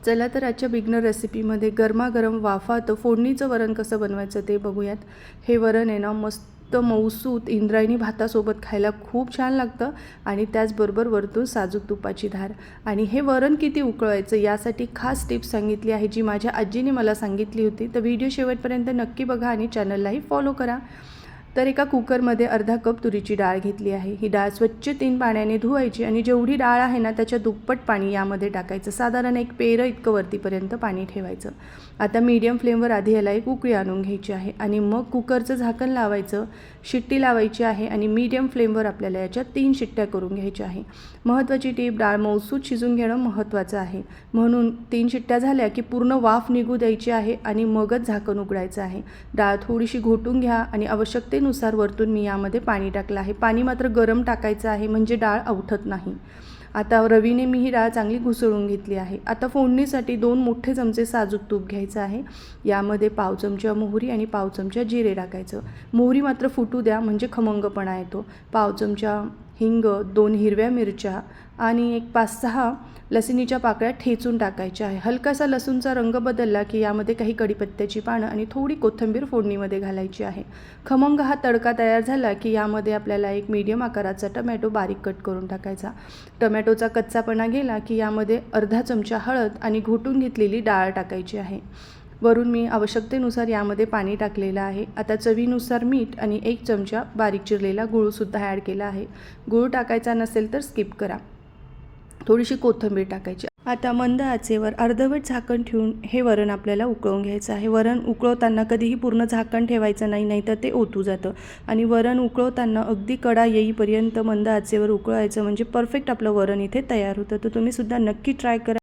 चला तर आजच्या बिगनर रेसिपीमध्ये गरमागरम वाफात फोडणीचं वरण कसं बनवायचं ते बघूयात। हे वरण आहे ना मस्त मऊसूत इंद्रायणी भातासोबत खायला खूप छान लागतं आणि त्याचबरोबर वरतून साजूक तुपाची धार। आणि हे वरण किती उकळवायचं यासाठी खास टिप्स सांगितली आहे जी माझ्या आजीने मला सांगितली होती। तर व्हिडिओ शेवटपर्यंत नक्की बघा आणि चॅनललाही फॉलो करा। तर एका कुकरमध्ये अर्धा कप तुरीची डाळ घेतली आहे। ही डाळ स्वच्छ 3 पाण्याने धुवायची आणि जेवढी डाळ आहे ना त्याच्या दुप्पट पाणी यामध्ये टाकायचं। साधारण एक पेर इतकं वरतीपर्यंत पाणी ठेवायचं। आता मीडियम फ्लेमवर आधी याला एक उकळी आणून घ्यायची आहे आणि मग कुकरचं झाकण लावायचं, शिट्टी लावायची आहे आणि मीडियम फ्लेमवर आपल्याला याच्या 3 शिट्ट्या करून घ्यायच्या आहे। महत्त्वाची टीप, डाळ मऊसूत शिजून घेणं महत्त्वाचं आहे, म्हणून 3 शिट्ट्या झाल्या की पूर्ण वाफ निघू द्यायची आहे आणि मगच झाकण उघडायचं आहे। डाळ थोडीशी घोटून घ्या आणि आवश्यकतेनुसार वरतून मी यामध्ये पाणी टाकलं आहे। पाणी मात्र गरम टाकायचं आहे म्हणजे डाळ आवठत नाही। आता रवीने मी ही डाळ चांगली घुसळून घेतली आहे। आता फोडणीसाठी 2 मोठे चमचे साजूक तूप घ्यायचं आहे। यामध्ये पाव चमचा मोहरी आणि पाव चमचा जिरे टाकायचं। मोहरी मात्र फुटू द्या म्हणजे खमंगपणा येतो। पाव चमचा हिंग, 2 हिरव्या मिरच्या आणि एक 5-6 लसणीच्या पाकळ्या ठेचून टाकायच्या आहे। हलकासा लसूणचा रंग बदलला की यामध्ये काही कढीपत्त्याची पानं आणि थोडी कोथिंबीर फोडणीमध्ये घालायची आहे। खमंग हा तडका तयार झाला की यामध्ये आपल्याला एक मीडियम आकाराचा टोमॅटो बारीक कट करून टाकायचा। टोमॅटोचा कच्चापणा गेला की यामध्ये अर्धा चमचा हळद आणि घोटून घेतलेली डाळ टाकायची आहे। वरून मी आवश्यकतेनुसार यामध्ये पाणी टाकलेलं आहे। आता चवीनुसार मीठ आणि 1 चमचा बारीक चिरलेला गूळसुद्धा ॲड केला आहे। गूळ टाकायचा नसेल तर स्किप करा। थोडीशी कोथिंबीर टाकायची। आता मंद आचेवर अर्धवट झाकण ठेवून हे वरण आपल्याला उकळून घ्यायचं आहे। वरण उकळवताना कधीही पूर्ण झाकण ठेवायचं नाही, नाहीतर ते ओतू जातं आणि वरण उकळवताना अगदी कडा येईपर्यंत मंद आचेवर उकळवायचं म्हणजे परफेक्ट आपलं वरण इथे तयार होतं। तर तुम्ही सुद्धा नक्की ट्राय करा।